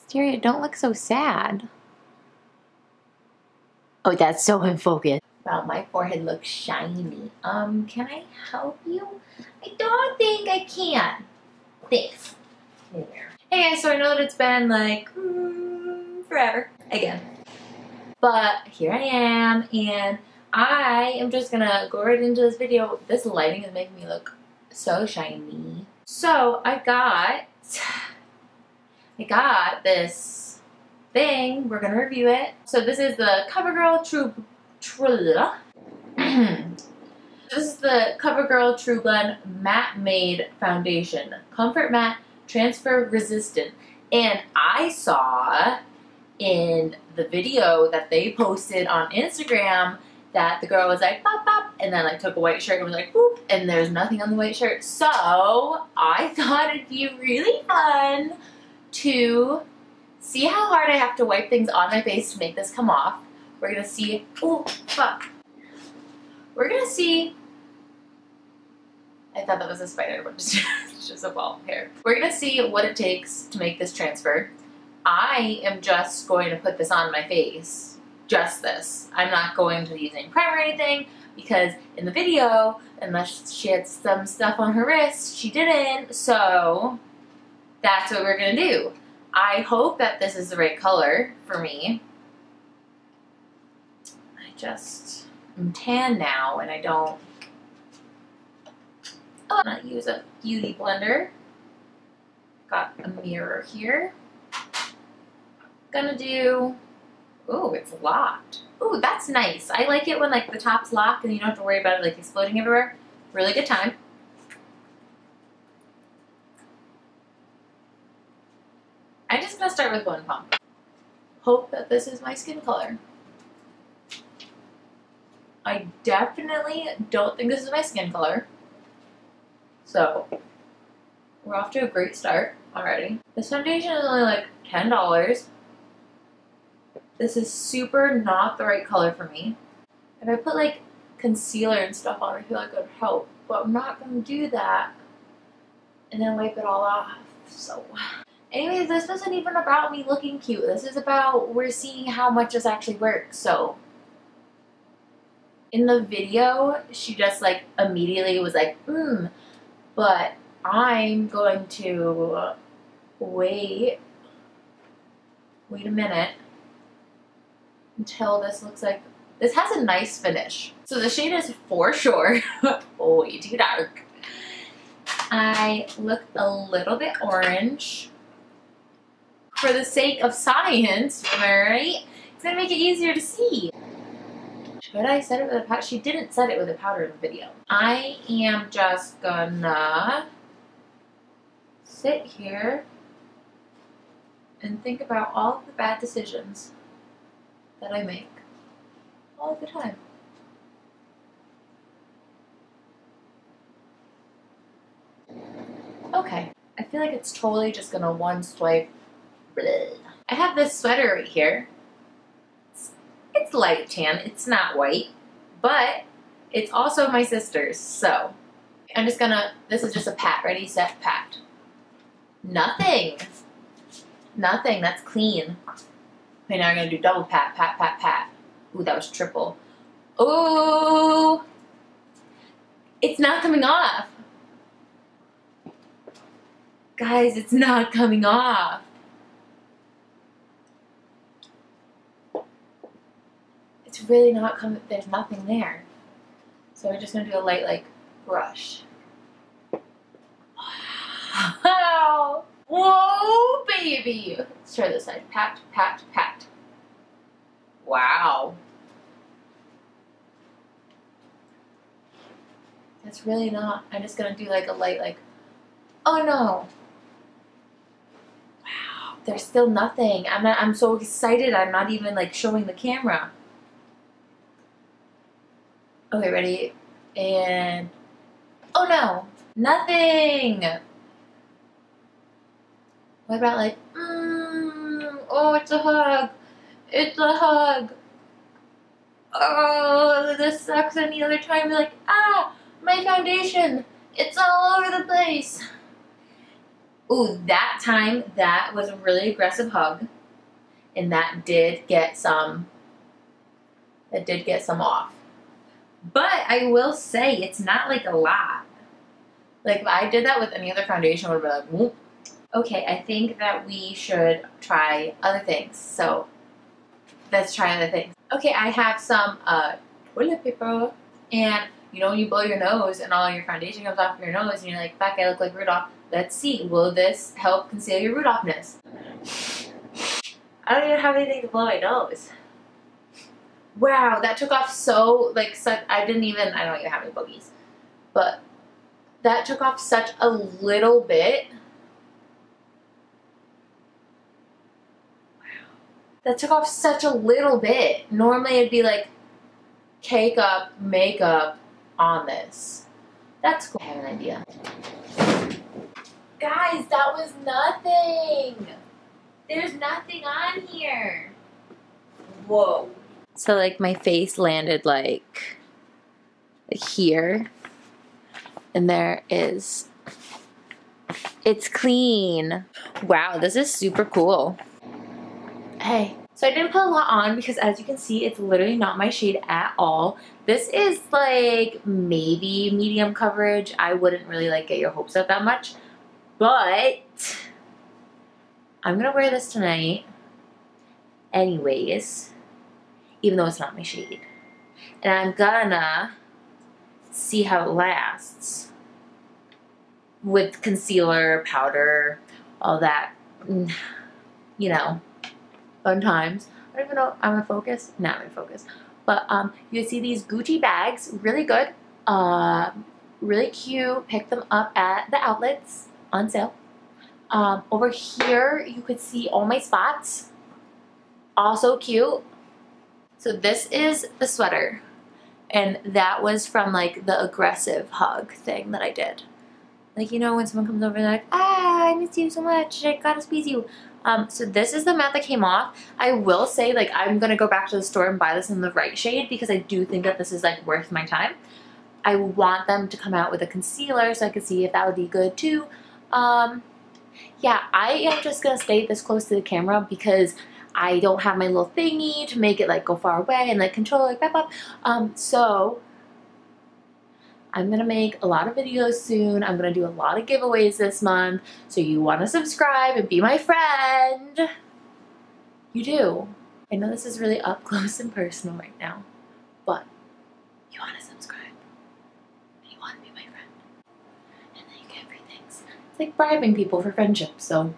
Asteria, don't look so sad. Oh, that's so in focus. Wow, my forehead looks shiny. Can I help you? I don't think I can. Thanks. Hey guys, so I know that it's been like forever again, but here I am, and I am just gonna go right into this video. This lighting is making me look so shiny. So I got this thing. We're gonna review it. So this is the CoverGirl This is the CoverGirl True Blend Matte Made Foundation. Comfort Matte, Transfer Resistant. And I saw in the video that they posted on Instagram that the girl was like, bop, bop, and then like took a white shirt and was like, boop, and there's nothing on the white shirt. So I thought it'd be really fun to see how hard I have to wipe things on my face to make this come off. We're gonna see, oh, fuck. We're gonna see, I thought that was a spider, but it's just a ball of hair. We're gonna see what it takes to make this transfer. I am just going to put this on my face, just this. I'm not going to use any primer or anything, because in the video, unless she had some stuff on her wrist, she didn't, so that's what we're gonna do. I hope that this is the right color for me. I'm tan now, and I don't. Oh, I'm gonna use a beauty blender. Got a mirror here. Gonna do. Oh, it's locked. Oh, that's nice. I like it when like the top's locked and you don't have to worry about it like exploding everywhere. Really good time. I'm just gonna start with one pump. Hope that this is my skin color. I definitely don't think this is my skin color. So, we're off to a great start already. This foundation is only like $10. This is super not the right color for me. If I put like concealer and stuff on, I feel like it would help. But I'm not gonna do that and then wipe it all off. So, anyways, this isn't even about me looking cute. This is about we're seeing how much this actually works. So, in the video, she just like immediately was like, but I'm going to wait a minute until this looks like, this has a nice finish. So the shade is For Sure, way too dark. I look a little bit orange. For the sake of science, am I right? It's gonna make it easier to see. Should I set it with a powder? She didn't set it with a powder in the video. I am just gonna sit here and think about all of the bad decisions that I make all of the time. Okay, I feel like it's totally just gonna one swipe. Bleh. I have this sweater right here. It's light tan, it's not white, but it's also my sister's, so I'm just gonna, this is just a pat, ready, set, pat. Nothing, that's clean. Okay, now I'm gonna do double pat, pat, pat, pat. Ooh, that was triple. Ooh, it's not coming off. Guys, it's not coming off. It's really not coming, there's nothing there. So we're just gonna do a light like brush. Wow! Whoa, baby! Let's try this side. Pat, pat, pat. Wow. That's really not, I'm just gonna do like a light like, oh no. Wow, there's still nothing. I'm so excited I'm not even like showing the camera. Okay, ready? And, oh no, nothing! What about like, oh, it's a hug. It's a hug. Oh, this sucks. Any other time, like, ah, my foundation. It's all over the place. Ooh, that time, that was a really aggressive hug. And that did get some off. But I will say, it's not like a lot. Like, if I did that with any other foundation, I would have been like, whoop. Okay, I think that we should try other things. So, let's try other things. Okay, I have some toilet paper. And, you know, when you blow your nose and all your foundation comes off your nose and you're like, fuck, I look like Rudolph. Let's see, will this help conceal your Rudolphness? I don't even have anything to blow my nose. Wow, that took off so, like, I don't even have any boogies. But that took off such a little bit. Wow. That took off such a little bit. Normally it'd be like, cake up, makeup on this. That's cool. I have an idea. Guys, that was nothing. There's nothing on here. Whoa. So like my face landed like here. And there is, it's clean. Wow, this is super cool. Hey. So I didn't put a lot on because as you can see, it's literally not my shade at all. This is like maybe medium coverage. I wouldn't really like get your hopes up that much. But I'm gonna wear this tonight anyways, even though it's not my shade. And I'm gonna see how it lasts with concealer, powder, all that, you know, fun times. I don't even know, I'm in focus? Not in focus. But you can see these Gucci bags, really good, really cute. Pick them up at the outlets on sale. Over here, you could see all my spots. Also cute. So this is the sweater. And that was from like the aggressive hug thing that I did. Like, you know, when someone comes over and they're like, ah, I miss you so much, I gotta squeeze you. So this is the matte that came off. I will say, like, I'm gonna go back to the store and buy this in the right shade because I do think that this is like worth my time. I want them to come out with a concealer so I could see if that would be good too. Yeah, I am just gonna stay this close to the camera because I don't have my little thingy to make it like go far away and like control like that. So I'm gonna make a lot of videos soon. I'm gonna do a lot of giveaways this month. So you wanna subscribe and be my friend. You do. I know this is really up close and personal right now, but you wanna subscribe and you wanna be my friend. And then you get free things. It's like bribing people for friendship, so